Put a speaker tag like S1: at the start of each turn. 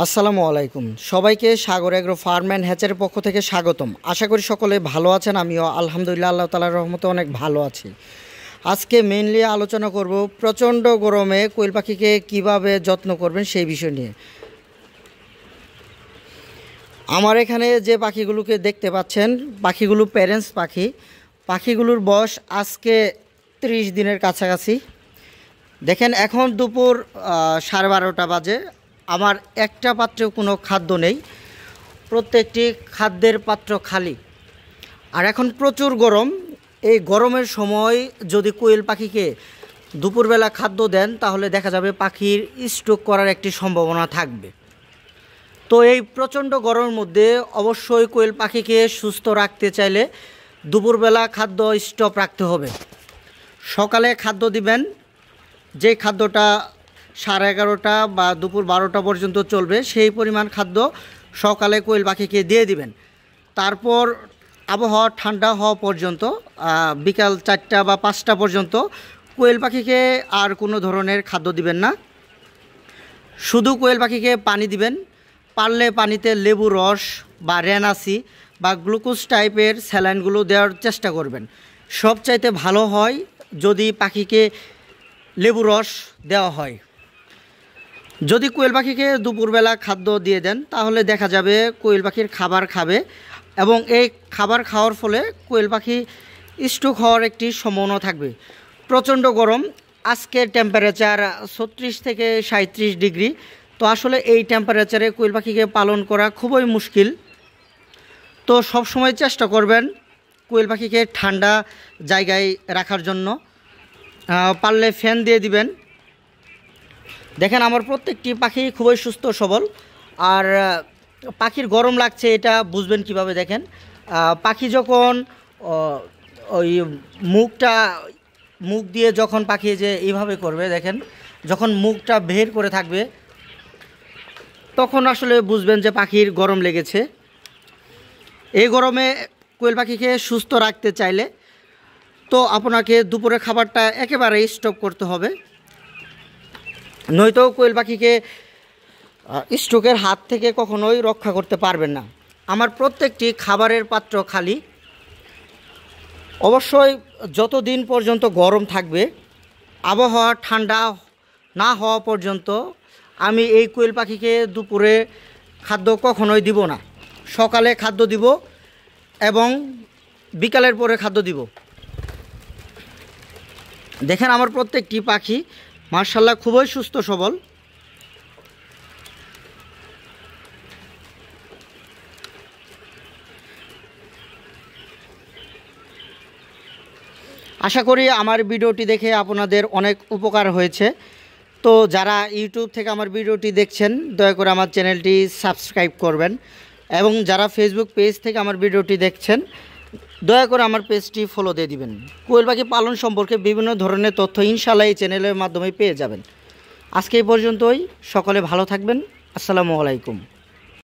S1: আসসালামু আলাইকুম সবাইকে সাগর এগ্রো ফার্ম অ্যান্ড হ্যাচের পক্ষ থেকে স্বাগতম। আশা করি সকলে ভালো আছেন। আমিও আলহামদুলিল্লাহ আল্লাহ তাআলার রহমতে অনেক ভালো আছি। আজকে মেইনলি আলোচনা করব প্রচণ্ড গরমে কোয়েল পাখিকে কিভাবে যত্ন করবেন সেই বিষয় নিয়ে। আমার এখানে যে পাখিগুলোকে দেখতে পাচ্ছেন, পাখিগুলো প্যারেন্টস পাখি। পাখিগুলোর বয়স আজকে 30 দিনের কাছাকাছি। দেখেন এখন দুপুর 12:30 বাজে। আমার একটা পাত্রেও কোনো খাদ্য নেই, প্রত্যেকটি খাদ্যের পাত্র খালি। আর এখন প্রচুর গরম। এই গরমের সময় যদি কোয়েল পাখিকে দুপুরবেলা খাদ্য দেন তাহলে দেখা যাবে পাখির স্ট্রোক করার একটি সম্ভাবনা থাকবে। তো এই প্রচণ্ড গরমের মধ্যে অবশ্যই কোয়েল পাখিকে সুস্থ রাখতে চাইলে দুপুরবেলা খাদ্য স্টপ রাখতে হবে। সকালে খাদ্য দিবেন, যে খাদ্যটা 11:30 বা দুপুর 12টা পর্যন্ত চলবে, সেই পরিমাণ খাদ্য সকালে কোয়েল পাখিকে দিয়ে দিবেন। তারপর আবহাওয়া ঠান্ডা হওয়া পর্যন্ত বিকাল 4টা বা 5টা পর্যন্ত কোয়েল পাখিকে আর কোনো ধরনের খাদ্য দিবেন না। শুধু কোয়েল পাখিকে পানি দিবেন। পারলে পানিতে লেবু রস বা রেনাসি বা গ্লুকোজ টাইপের স্যালাইনগুলো দেওয়ার চেষ্টা করবেন। সবচাইতে ভালো হয় যদি পাখিকে লেবু রস দেওয়া হয়। যদি কোয়েল পাখিকে দুপুরবেলা খাদ্য দিয়ে দেন তাহলে দেখা যাবে কোয়েল পাখির খাবার খাবে এবং এই খাবার খাওয়ার ফলে কোয়েল পাখি স্ট্রোক হওয়ার একটি সম্ভাবনা থাকবে। প্রচণ্ড গরম, আজকের টেম্পারেচার 36 থেকে 37 ডিগ্রি। তো আসলে এই টেম্পারেচারে কোয়েল পাখিকে পালন করা খুবই মুশকিল। তো সব সময় চেষ্টা করবেন কোয়েল পাখিকে ঠান্ডা জায়গায় রাখার জন্য। পারলে ফ্যান দিয়ে দিবেন। দেখেন আমার প্রত্যেকটি পাখি খুবই সুস্থ সবল। আর পাখির গরম লাগছে এটা বুঝবেন কিভাবে, দেখেন পাখি যখন ওই মুখ দিয়ে যখন পাখি যে এইভাবে করবে, দেখেন যখন মুখটা বের করে থাকবে তখন আসলে বুঝবেন যে পাখির গরম লেগেছে। এই গরমে কোয়েল পাখিকে সুস্থ রাখতে চাইলে তো আপনাকে দুপুরে খাবারটা একেবারে স্টপ করতে হবে, নয়তো কোয়েল পাখিকে স্ট্রোকের হাত থেকে কখনোই রক্ষা করতে পারবেন না। আমার প্রত্যেকটি খাবারের পাত্র খালি। অবশ্যই যতদিন পর্যন্ত গরম থাকবে, আবহাওয়া ঠান্ডা না হওয়া পর্যন্ত আমি এই কোয়েল পাখিকে দুপুরে খাদ্য কখনোই দিব না। সকালে খাদ্য দিব এবং বিকালের পরে খাদ্য দিব। দেখেন আমার প্রত্যেকটি পাখি মাশাআল্লাহ খুবই সুস্থ সবল। আশা করি আমার ভিডিওটি দেখে আপনাদের অনেক উপকার হয়েছে। তো যারা ইউটিউব থেকে আমার ভিডিওটি দেখছেন দয়া করে আমার চ্যানেলটি সাবস্ক্রাইব করবেন এবং যারা ফেসবুক পেজ থেকে আমার ভিডিওটি দেখছেন দয়া করে আমার পেজটি ফলো দিয়ে দিবেন। কোয়েল পাখি পালন সম্পর্কে বিভিন্ন ধরনের তথ্য ইনশাআল্লাহ এই চ্যানেলের মাধ্যমে পেয়ে যাবেন। আজকে এই পর্যন্তই। সকলে ভালো থাকবেন। আসসালামু আলাইকুম।